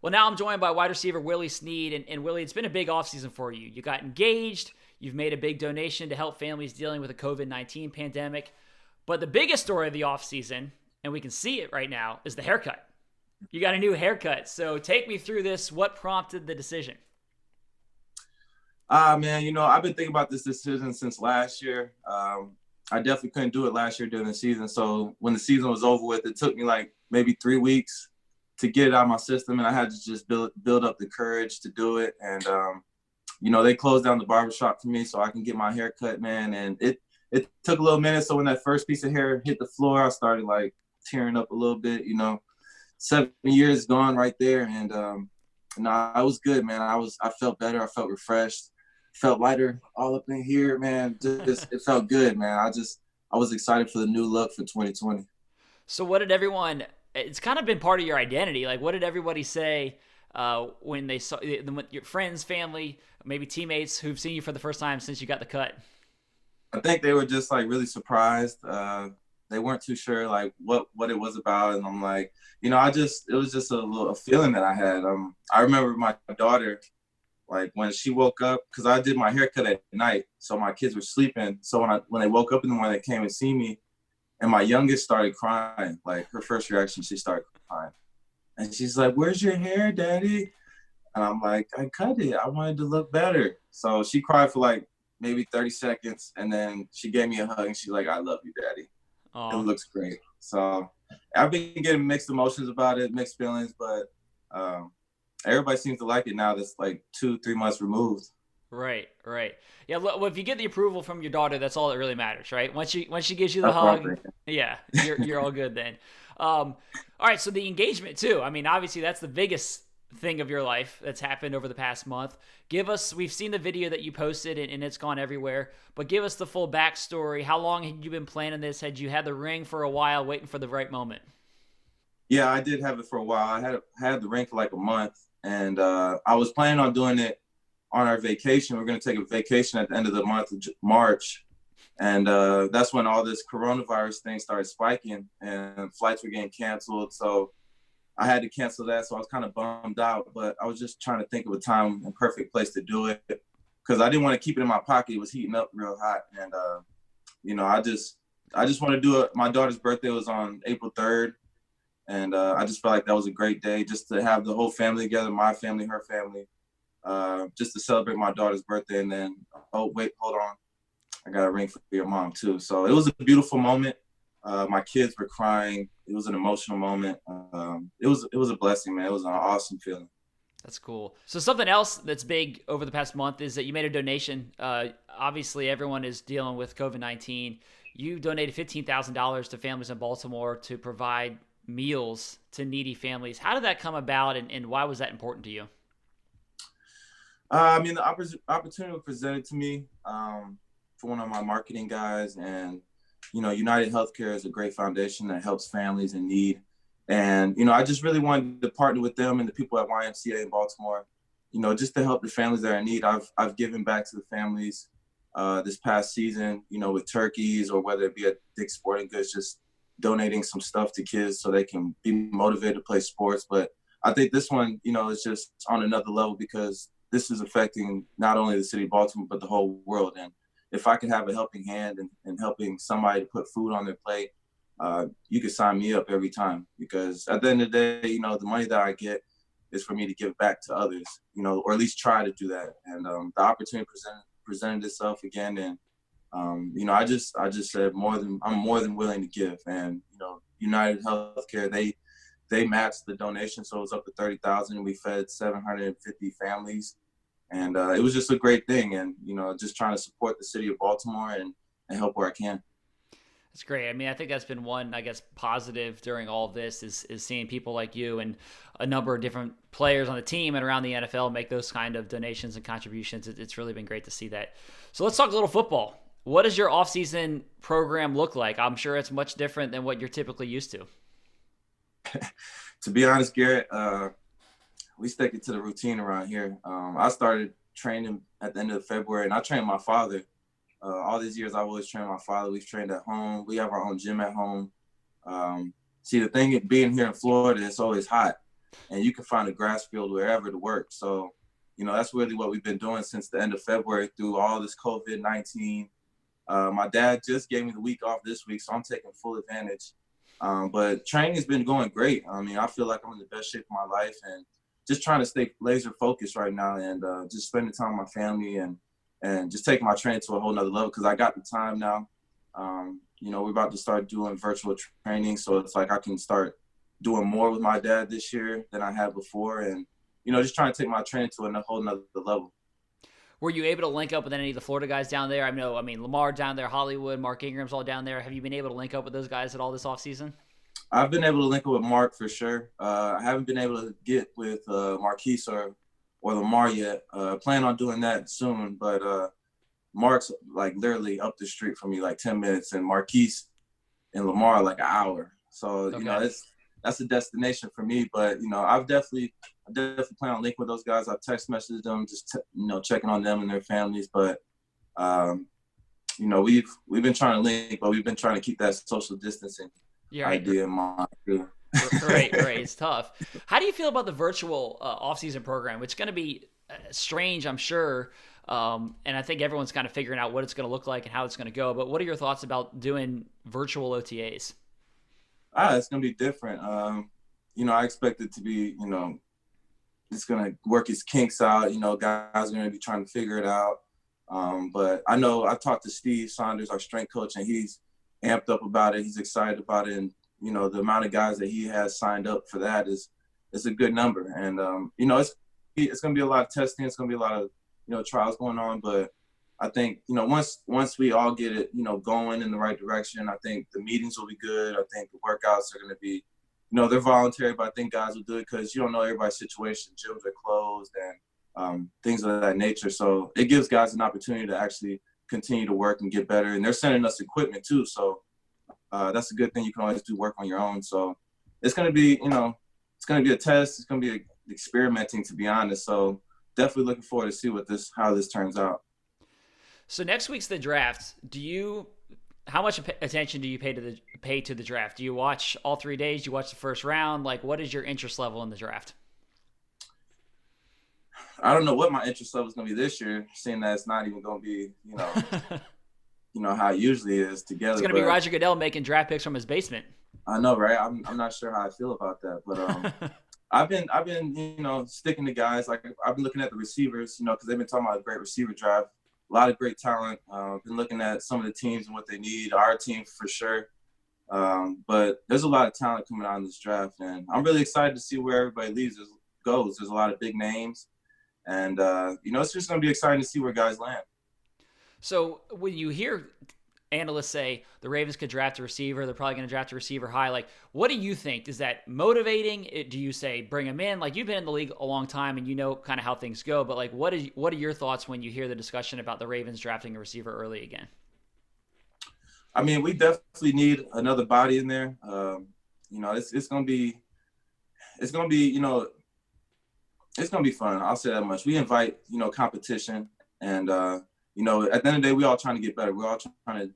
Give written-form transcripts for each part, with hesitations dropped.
Well, now I'm joined by wide receiver Willie Snead. And Willie, it's been a big offseason for you. You got engaged. You've made a big donation to help families dealing with the COVID-19 pandemic. But the biggest story of the offseason, and we can see it right now, is the haircut. You got a new haircut. So take me through this. What prompted the decision? Man, I've been thinking about this decision since last year. I definitely couldn't do it last year during the season. So when the season was over with, it took me like maybe 3 weeks to get it out of my system. And I had to just build up the courage to do it. And, they closed down the barbershop for me so I can get my hair cut, man. And it took a little minute. So when that first piece of hair hit the floor, I started like tearing up a little bit, 7 years gone right there. And, I was good, man. I felt better. I felt refreshed. Felt lighter all up in here, man. Just it felt good, man. I was excited for the new look for 2020. So what did everyone? It's kind of been part of your identity. Like, what did everybody say when they saw your friends, family, maybe teammates who've seen you for the first time since you got the cut? I think they were just like really surprised. They weren't too sure like what it was about, and I'm like, it was just a feeling that I had. I remember my daughter, like when she woke up, because I did my haircut at night, so my kids were sleeping. So when they woke up in the morning, they came and see me, and my youngest started crying. Like her first reaction, she started crying, and she's like, "Where's your hair, Daddy?" And I'm like, "I cut it. I wanted to look better." So she cried for like maybe 30 seconds, and then she gave me a hug, and she's like, "I love you, Daddy. It Oh, looks great." So I've been getting mixed emotions about it, mixed feelings, but everybody seems to like it now that's like 2-3 months removed. right, right. Yeah. Well, if you get the approval from your daughter, that's all that really matters, right? Once she gives you the That's what I'm hug, thinking. yeah, you're all good then. All right. So the engagement too. I mean, obviously that's the biggest thing of your life that's happened over the past month. We've seen the video that you posted and it's gone everywhere, but give us the full backstory. How long had you been planning this? Had you had the ring for a while waiting for the right moment? Yeah, I did have it for a while. I had the ring for like a month, and I was planning on doing it on our vacation. We're going to take a vacation at the end of the month of March, and that's when all this coronavirus thing started spiking, and flights were getting canceled. So I had to cancel that. So I was kind of bummed out, but I was just trying to think of a time and perfect place to do it because I didn't want to keep it in my pocket. It was heating up real hot, and I just want to do it. My daughter's birthday was on April 3rd. And I just felt like that was a great day just to have the whole family together, my family, her family, just to celebrate my daughter's birthday. And then, oh, wait, hold on. I got a ring for your mom, too. So it was a beautiful moment. My kids were crying. It was an emotional moment. It was a blessing, man. It was an awesome feeling. That's cool. So something else that's big over the past month is that you made a donation. Obviously, everyone is dealing with COVID-19. You donated $15,000 to families in Baltimore to provide meals to needy families. How did that come about, and why was that important to you? The opportunity was presented to me for one of my marketing guys. And, United Healthcare is a great foundation that helps families in need. And, I just really wanted to partner with them and the people at YMCA in Baltimore, just to help the families that are in need. I've given back to the families this past season, with turkeys or whether it be at Dick's Sporting Goods, just donating some stuff to kids so they can be motivated to play sports. But I think this one, is just on another level because this is affecting not only the city of Baltimore, but the whole world. And if I could have a helping hand and helping somebody to put food on their plate, you could sign me up every time because at the end of the day, the money that I get is for me to give back to others, or at least try to do that. And the opportunity presented itself again. And I just said I'm more than willing to give. And United Healthcare, they matched the donation, so it was up to 30,000. We fed 750 families, and it was just a great thing. And just trying to support the city of Baltimore and help where I can. That's great. I mean, I think that's been one, I guess, positive during all of this is seeing people like you and a number of different players on the team and around the NFL make those kind of donations and contributions. It's really been great to see that. So let's talk a little football. What does your offseason program look like? I'm sure it's much different than what you're typically used to. To be honest, Garrett, we stick it to the routine around here. I started training at the end of February, and I trained my father. All these years, I've always trained my father. We've trained at home. We have our own gym at home. See, the thing being here in Florida, it's always hot. and you can find a grass field wherever to work. So, that's really what we've been doing since the end of February through all this COVID-19. My dad just gave me the week off this week, so I'm taking full advantage. But training has been going great. I mean, I feel like I'm in the best shape of my life, and just trying to stay laser focused right now, and just spending time with my family, and just taking my training to a whole nother level because I got the time now. We're about to start doing virtual training, so it's like I can start doing more with my dad this year than I had before, and just trying to take my training to a whole nother level. Were you able to link up with any of the Florida guys down there? I mean, Lamar down there, Hollywood, Mark Ingram's all down there. Have you been able to link up with those guys at all this offseason? I've been able to link up with Mark for sure. I haven't been able to get with Marquise or Lamar yet. Plan on doing that soon, but Mark's like literally up the street from me, like 10 minutes, and Marquise and Lamar like an hour. So, Okay. That's a destination for me. But, I definitely plan on linking with those guys. I've text messaged them, just, checking on them and their families. But, we've been trying to link, but we've been trying to keep that social distancing idea in mind too. Right. It's tough. How do you feel about the virtual off-season program? It's going to be strange, I'm sure. And I think everyone's kind of figuring out what it's going to look like and how it's going to go. But what are your thoughts about doing virtual OTAs? It's going to be different. I expect it to be, it's going to work its kinks out. Guys are going to be trying to figure it out. But I know I talked to Steve Saunders, our strength coach, and he's amped up about it. He's excited about it. And, the amount of guys that he has signed up for that is a good number. And, it's going to be a lot of testing. It's going to be a lot of, trials going on. But I think, once we all get it, going in the right direction, I think the meetings will be good. I think the workouts are going to be, they're voluntary, but I think guys will do it because you don't know everybody's situation. Gyms are closed and things of that nature. So it gives guys an opportunity to actually continue to work and get better. And they're sending us equipment too. So that's a good thing. You can always do work on your own. So it's going to be, it's going to be a test. It's going to be experimenting, to be honest. So definitely looking forward to see how this turns out. So next week's the draft. How much attention do you pay to the draft? Do you watch all 3 days? Do you watch the first round? Like, what is your interest level in the draft? I don't know what my interest level is going to be this year, seeing that it's not even going to be, how it usually is together. It's going to be Roger Goodell making draft picks from his basement. I know, right? I'm not sure how I feel about that, but I've been sticking to guys. Like I've been looking at the receivers, because they've been talking about a great receiver draft. A lot of great talent. Been looking at some of the teams and what they need. Our team for sure. But there's a lot of talent coming out in this draft, and I'm really excited to see where everybody goes. There's a lot of big names, and it's just going to be exciting to see where guys land. So when you hear analysts say the Ravens could draft a receiver, they're probably going to draft a receiver high. Like, what do you think? Is that motivating? Do you say bring him in? Like, you've been in the league a long time and you know kind of how things go. But like, what are your thoughts when you hear the discussion about the Ravens drafting a receiver early again? I mean, we definitely need another body in there. It's going to be it's going to be fun. I'll say that much. We invite competition, and at the end of the day, we all trying to get better. We're all trying to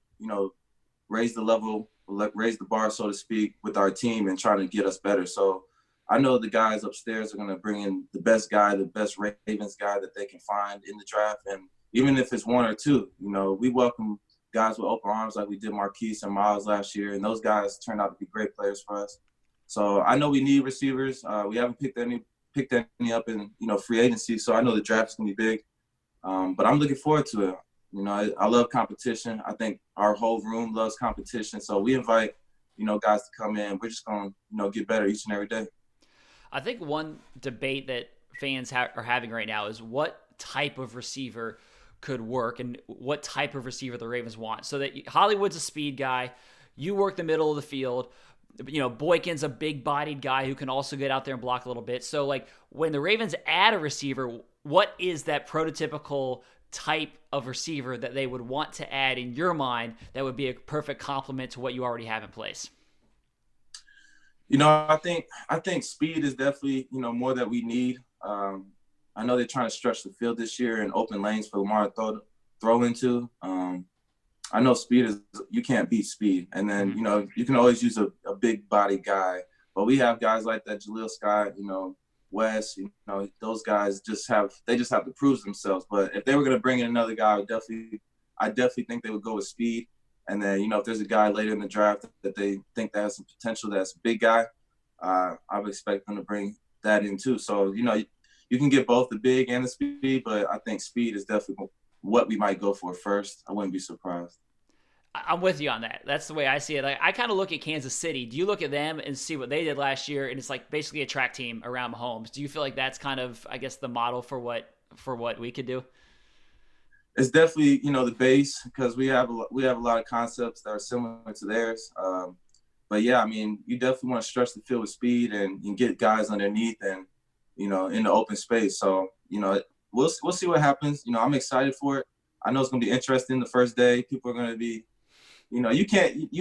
raise the level, raise the bar, so to speak, with our team and trying to get us better. So I know the guys upstairs are going to bring in the best guy, the best Ravens guy that they can find in the draft. And even if it's one or two, we welcome guys with open arms like we did Marquise and Miles last year. And those guys turned out to be great players for us. So I know we need receivers. We haven't picked any up in, free agency. So I know the draft's going to be big. But I'm looking forward to it. I love competition. I think our whole room loves competition. So we invite, guys to come in. We're just going to, get better each and every day. I think one debate that fans are having right now is what type of receiver could work and what type of receiver the Ravens want. So that Hollywood's a speed guy. You work the middle of the field. Boykin's a big-bodied guy who can also get out there and block a little bit. So, like, when the Ravens add a receiver, what is that prototypical type of receiver that they would want to add in your mind that would be a perfect complement to what you already have in place? I think speed is definitely, more that we need. I know they're trying to stretch the field this year and open lanes for Lamar to throw into. I know speed you can't beat speed. And then, you can always use a big body guy But we have guys like that, Jaleel Scott, Wes, those guys just have to prove themselves. But if they were going to bring in another guy, I definitely think they would go with speed. And then, if there's a guy later in the draft that they think that has some potential, that's a big guy, I would expect them to bring that in too. So, you can get both the big and the speed, but I think speed is definitely what we might go for first. I wouldn't be surprised. I'm with you on that. That's the way I see it. I kind of look at Kansas City. Do you look at them and see what they did last year, and it's like basically a track team around Mahomes? Do you feel like that's kind of, I guess, the model for what we could do? It's definitely, the base, because we have a lot of concepts that are similar to theirs. But yeah, I mean, you definitely want to stretch the field with speed and get guys underneath and, in the open space. So, we'll see what happens. I'm excited for it. I know it's going to be interesting the first day. People are going to be, you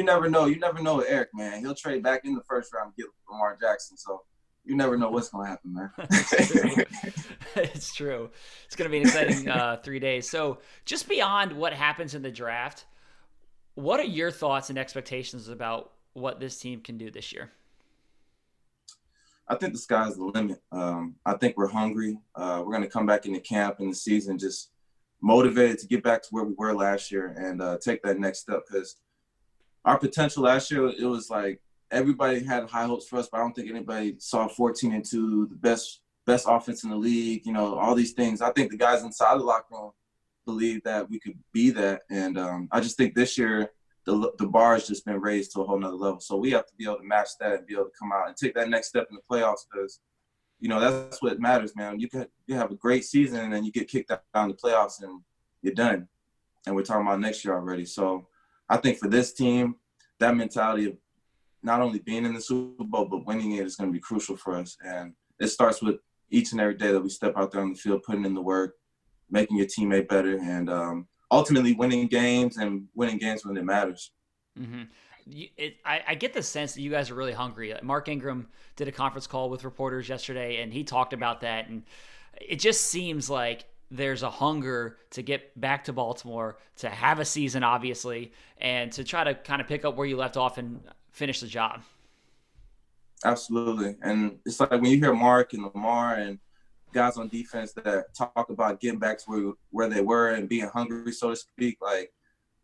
never know. You never know with Eric, man. He'll trade back in the first round and get Lamar Jackson. So you never know what's going to happen, man. It's true. It's going to be an exciting 3 days. So just beyond what happens in the draft, what are your thoughts and expectations about what this team can do this year? I think the sky's the limit. I think we're hungry. We're going to come back into camp in the season just motivated to get back to where we were last year and take that next step, because our potential last year, it was like everybody had high hopes for us, but I don't think anybody saw 14-2, the best offense in the league, all these things. I think the guys inside the locker room believe that we could be that. And I just think this year the bar has just been raised to a whole nother level. So we have to be able to match that and be able to come out and take that next step in the playoffs, because, that's what matters, man. You have a great season and then you get kicked out in the playoffs and you're done. And we're talking about next year already. So I think for this team, that mentality of not only being in the Super Bowl, but winning it is going to be crucial for us. And it starts with each and every day that we step out there on the field, putting in the work, making your teammate better, and ultimately winning games when it matters. Mm-hmm. I get the sense that you guys are really hungry. Mark Ingram did a conference call with reporters yesterday, and he talked about that. And it just seems like there's a hunger to get back to Baltimore, to have a season, obviously, and to try to kind of pick up where you left off and finish the job. Absolutely. And it's like when you hear Mark and Lamar and guys on defense that talk about getting back to where they were and being hungry, so to speak, like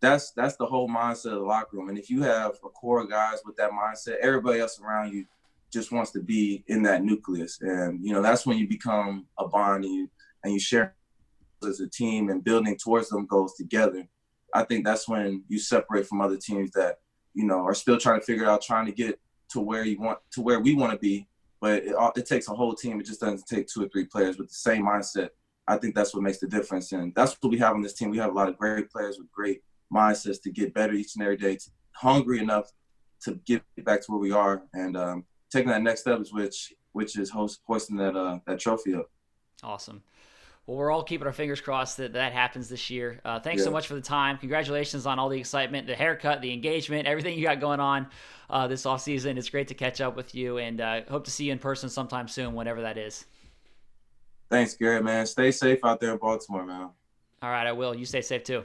that's the whole mindset of the locker room. And if you have a core of guys with that mindset, everybody else around you just wants to be in that nucleus. And, that's when you become a bond and you share as a team and building towards them goals together. I think that's when you separate from other teams that, are still trying to figure out, trying to get to where we want to be. But it takes a whole team. It just doesn't take 2 or 3 players with the same mindset. I think that's what makes the difference. And that's what we have on this team. We have a lot of great players with great mindsets to get better each and every day, hungry enough to get back to where we are. And taking that next step is which is hoisting that trophy up. Awesome. Well, we're all keeping our fingers crossed that happens this year. Thanks so much for the time. Congratulations on all the excitement, the haircut, the engagement, everything you got going on this offseason. It's great to catch up with you, and hope to see you in person sometime soon, whenever that is. Thanks, Garrett, man. Stay safe out there in Baltimore, man. All right, I will. You stay safe, too.